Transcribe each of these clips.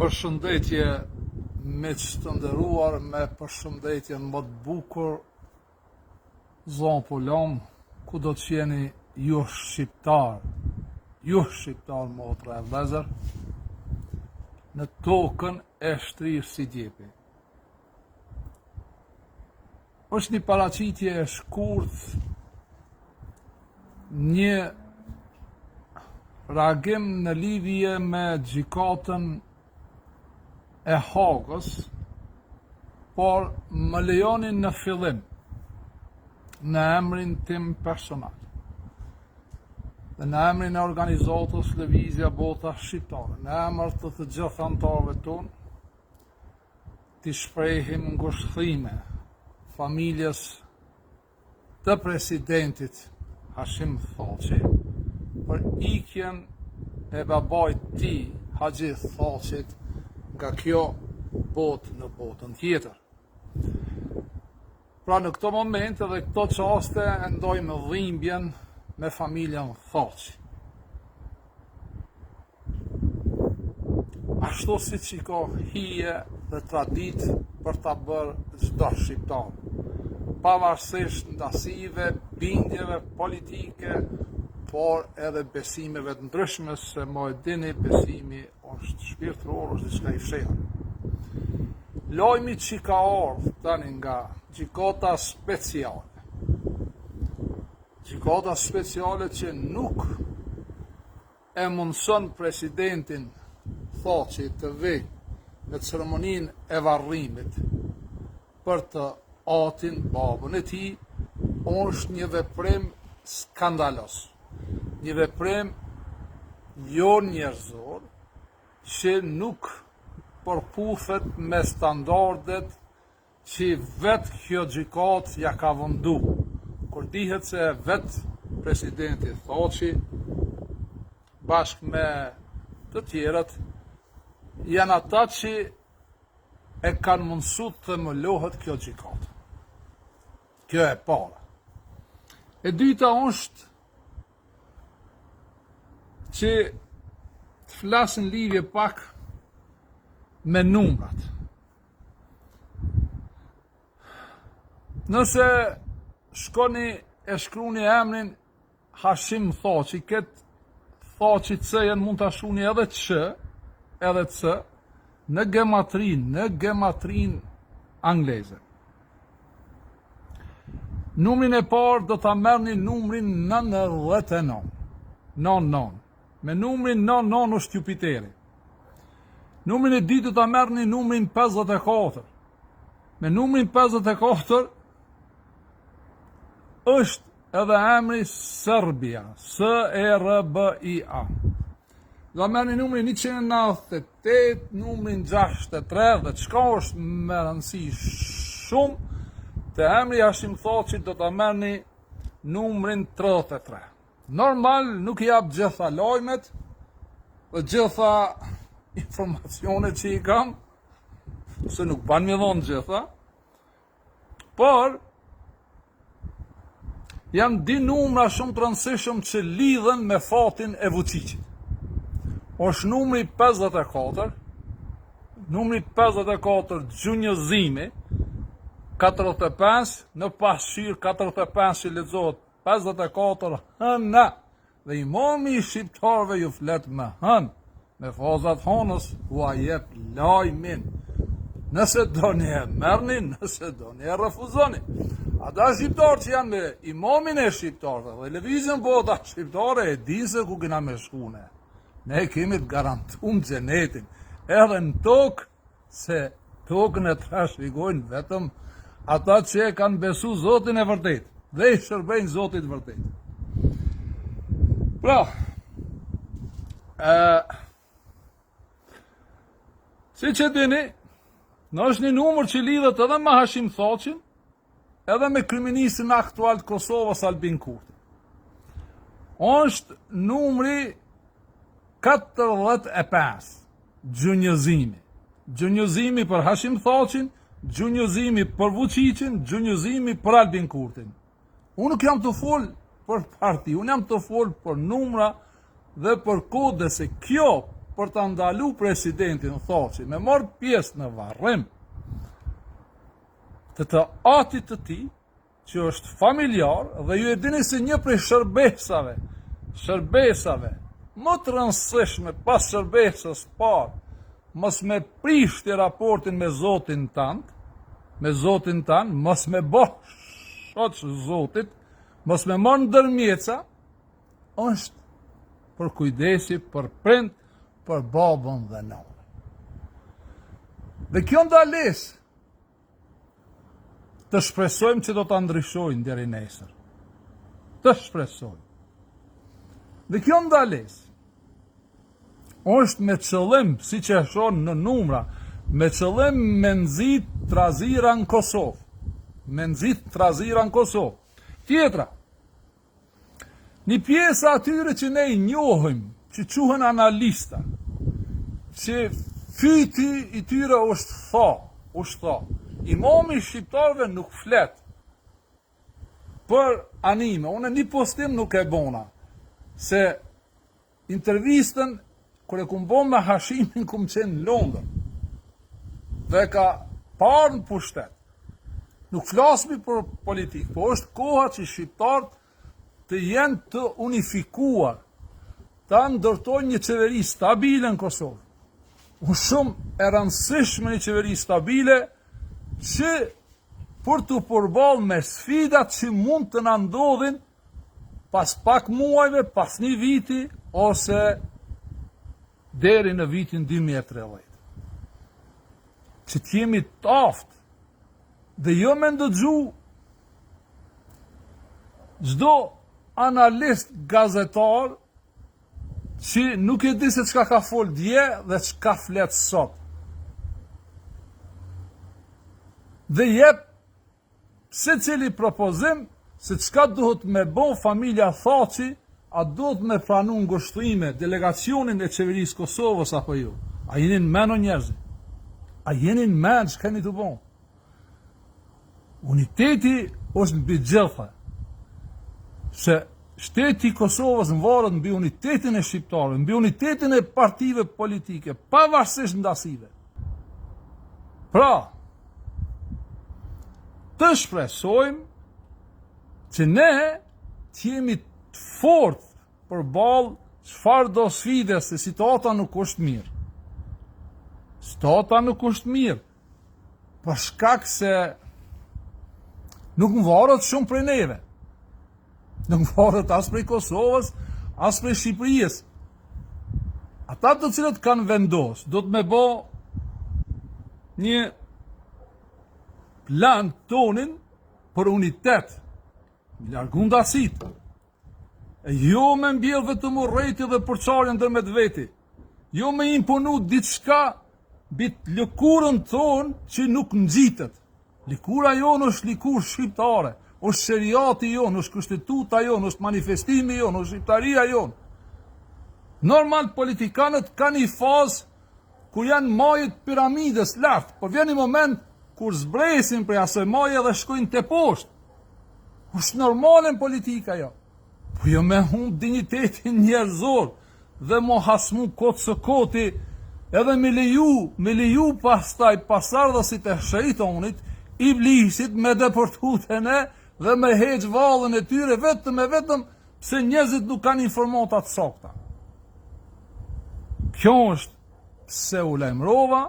Përshëndetje miq të nderuar, me përshëndetjen më të bukur, zonë Polon, ku do të jeni ju shqiptar motra e vëllezër, në tokën e shtrirë si djepi. Është një paraqitje e shkurt, një reagim në lidhje me gjykatën e Hagës, por më lejoni në fillim, në emrin tim personal, dhe në emrin e organizatës Lëvizja Bota Shqiptare, në emër të të gjithë anëtarëve tonë, t'i shprehim ngushëllime familjes të presidentit Hashim Thaçi për ikjen e babait ti, Haxhi Thaçit, nga kjo botë në botën tjetër. Pra në këto moment dhe këto qaste ndojmë dhimbjen me familjen Thaçi. Ashtu si që ka hije dhe tradit për ta bërë çdo shqiptar, pavarësisht ndasive, bindjeve politike, por edhe besimeve të ndryshme, se më e dini, besimi është shpirtëror, është diçka i fshehtë. Lojmi që ka ardhur tani nga gjykata speciale. Gjykata speciale që nuk e mundson presidentin Thaçi të vijë në ceremoninë e varrimit për të atin babën e tij, është një veprim skandalos. Një veprim jo njerëzor, që nuk përputhet me standardet që vetë kjo gjykatë ja ka vëndu. Kur dihet se vetë presidenti Thaçi, bashkë me të tjerët, janë ata që e kanë mundësu të mëlohet kjo gjykatë. Kjo e para. E dyta është që të flasin lidhje pak me numrat. Nëse shkoni e shkruni emrin Hashim Thaçi, këtë Thaçi C-jen mund të shkruni edhe Ç, edhe C, në gematrin angleze. Numrin e parë do ta merrni numrin 99. 99. Me numrin 99 është Jupiteri. Numrin e dytë do ta merrni numrin 54. Me numrin 54 është edhe emri Serbia, S-E-R-B-I-A. Do merrni numrin 198, numrin 63, dhe çka është me rëndësi shumë, të emri Hashim Thaçi do ta merrni numrin 33. Normal nuk i jap gjitha lajmet dhe gjitha informacionet që i kam, se nuk ban me dhonë gjitha, por janë di numra shumë të rëndësishëm që lidhen me fatin e Vučićit. Është numri 54, numri 54 gjunjëzimi, 45, në pasqyrë 45 që lexohet 54 hëna, dhe imami i shqiptarëve ju flet me hën, me fazat hënës, u a jep lajmin. Nëse doni e merrni, nëse doni e refuzoni. Ata shqiptarë që janë me imamin e shqiptarëve dhe Lëvizjen Bota Shqiptare e dinë se ku kena me shkune. Ne kemi të garantuar xhenetin, edhe në tokë, se tokën e trashëgojnë vetëm ata që e kanë besu Zotin e vërtet, dhe i shërbejnë Zotit vërtet. Pra, si që dini, në është një numër që lidhet edhe me Hashim Thaçin, edhe me kryeministin aktual të Kosovës, Albin Kurti. Është numri 45, gjunjëzimi. Gjunjëzimi për Hashim Thaçin, gjunjëzimi për Vučićin, gjunjëzimi për Albin Kurtin. Unë nuk jam të folë për parti, unë jam të folë për numra dhe për kode, se kjo për të ndalu presidentin Thaçi me marrë pjesë në varrim të atit të tij, që është familjar, dhe ju e dini se një prej shërbesave më të rëndësishme pas shërbesës parë, mos me prishti raportin me Zotin tanë, mos me bëh shoq Zotit, mos me marrë ndërmjeca, është për kujdesi, për prind, për babën dhe nënën. Dhe kjo ndalesë të shpresojmë që do të ndryshojnë deri nesër. Të shpresojmë. Dhe kjo ndalesë është me qëllim, si që e shonë në numra, me qëllim me nxit trazira në Kosovë. Tjetra, një pjesë atyre që ne i njohim, që quhen analista, që fyti i tyre është tha. Imami shqiptarëve nuk flet për anime. Unë një postim nuk e bona, se intervistën, kër e kum bo me Hashimin, kum qenë në Londër, dhe ka parë në pushtet. Nuk flasmi për politikë, po është koha që shqiptarët të jenë të unifikuar, ta ndërtojnë një qeveri stabile në Kosovë. Unë shumë e rëndësishme një qeveri stabile, që për të përballë me sfidat që mund të na ndodhin pas pak muajve, pas një viti, ose deri në vitin 2030. Që t'jemi taft, dhe jo me ndëgju çdo analist gazetar që nuk e di se çka ka fol dje dhe çka flet sot. Dhe jep se cili propozim se çka duhet me bo familja Thaçi, a duhet me pranu ngushtime delegacionin e qeverisë Kosovës apo jo. A jeni në mend o njerëzit? A jeni në mend çka keni të bon? Uniteti është mbi gjitha. Se shteti i Kosovës varet mbi unitetin e shqiptarëve, mbi unitetin e partive politike, pavarësisht ndasive. Pra, të shpresojmë që ne t'jemi të fortë përballë çfarë do sfide, se situata nuk është mirë. Situata nuk është mirë, për shkak se nuk më varet shumë prej neve. Nuk më varet as prej Kosovës, as prej Shqipërisë. Ata të cilët kanë vendosur, do të me bo një plan tonin për unitet, largu ndasit, e jo me mbjell vetëm urrejti dhe përçarjen ndërmjet veti, jo me imponu diçka bit lëkurën tonë që nuk ngjitet. Lëkura jonë është lëkurë shqiptare, është sheriati jonë, është kushtetuta jonë, është manifestimi jonë, është shqiptaria jonë. Normal politikanët ka një fazë ku janë majët piramides lartë, por vjen një moment kur zbresin prej asoj maje dhe shkojnë te poshtë. Është normale në politika jo. Po jo me humbë dignitetin njerëzor dhe mo hasmu kotë së koti, edhe me leju pastaj pasardhësit e shejtonit, iblisit me deportuten e dhe me heqë vallën e tyre vetëm pse njerëzit nuk kanë informatat sakta. Kjo është pse u lajmërova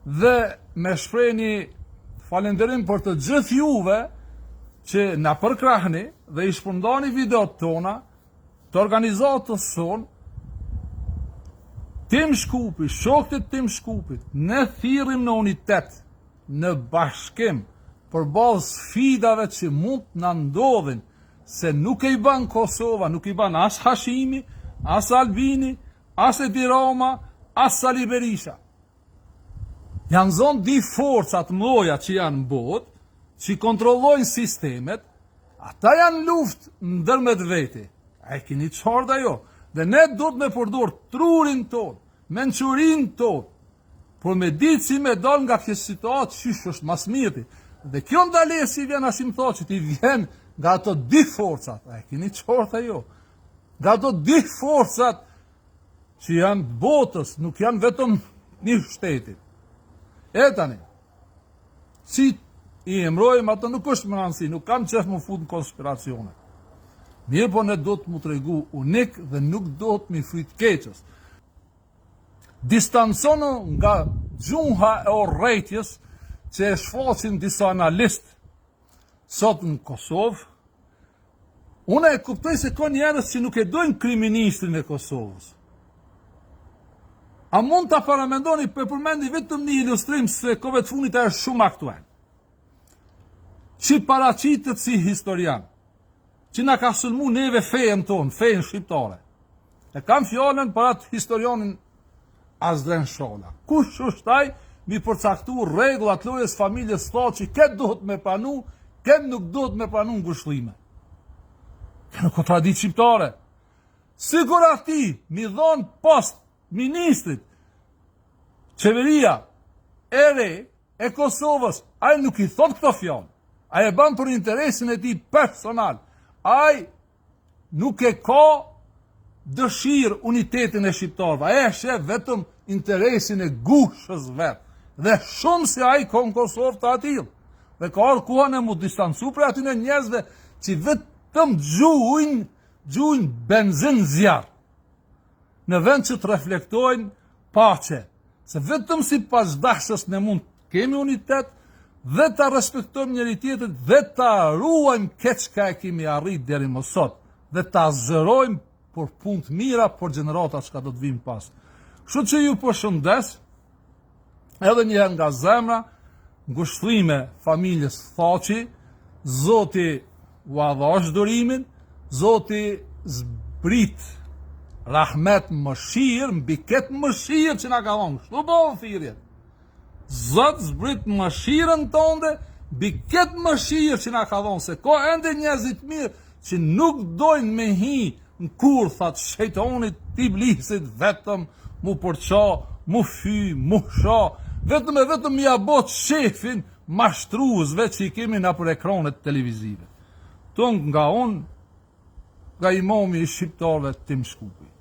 dhe me shpreh një falënderim për të gjithë juve që na përkrahni dhe i shpërndani videot tona të organizatës sonë. Tim Shkupi, shokët e Tim Shkupit, ne thirrim në unitet, në bashkim, përballë sfidave që mund na ndodhin, se nuk e i ban Kosova, nuk i ban as Hashimi, as Albini, as Edi Rama, as Sali Berisha. Janë zonë di forcat mloja që janë në botë, që kontrollojnë sistemet, ata janë luftë ndërmjet veti. A e keni qarta jo? Dhe ne do të me përdur trurin tonë, menqurin tonë, por me ditë si me dal nga kjo situatë qysh është mas mirëti. Dhe kjo ndalesi vjen ashim thotë që ti vjen nga ato di forcat, a e keni qarta jo? Nga ato di forcat që janë botës, nuk janë vetëm një shtetit. E tani, si i emrojmë atë nuk është më rëndësi, nuk kam qef më fut në konspiracione. Mirë po ne do të mu tregu unik dhe nuk do të mi frit keqës. Distanconë nga gjunha e orrejtjes që e shfaqin disa analist sot në Kosovë, unë e kuptoj se ka njerëz që nuk e dojnë kriministrin e Kosovës. A mund të paramendoni për përmendi vetëm një ilustrim se kove të funit e është shumë aktual. Që paraqitet si historian, që na ka sulmu neve fejen tonë, fejen shqiptare. E kam fjallën për atë historianin Azdren Shola. Kush është ai mi përcaktu rregullat lojës familjes Thaçi, këtë duhet me pranu, këtë nuk duhet me pranu ngushëllime. Kjo nuk ka traditë shqiptare. Sigur ati mi dhon post ministrit, qeveria e re e Kosovës, ai nuk i thot këto fjalë. Ai e bën për interesin e tij personal. Ai nuk e ka dëshirë unitetin e shqiptarëve. Ai e sheh vetëm interesin e gushës vet. Dhe shumë se ai ka në Kosovë të atill. Dhe ka ardhur koha në mu distancu për aty në njerëzve që vetëm gjujnë benzin zjarr. Në vend që të reflektojnë paqe. Se vetëm si pasdashës ne mund kemi unitet dhe ta respektojmë njëri tjetrin dhe ta ruajmë këtë çka e kemi arrit deri më sot dhe ta zërojmë për punë të mira për gjeneratat që do të vinë pas. Kështu që ju përshëndes edhe një herë nga zemra, ngushëllime familjes Thaçi, Zoti u adhash durimin, Zoti zbrit rahmet mëshirë, mbi këtë mëshirë që na ka dhënë. Kështu bëhen thirrjet. Zot zbrit mëshirën tonë, mbi këtë mëshirë që na ka dhënë, se ka ende njerëz të mirë që nuk dojnë me hi në kurthat shejtanit të iblisit vetëm mu përqa, mu fy, mu sha, vetëm ja bot shefin mashtruesve që i kemi na për ekranet televizive. Ton nga unë, nga imami i shqiptarëve Tim Shkupi.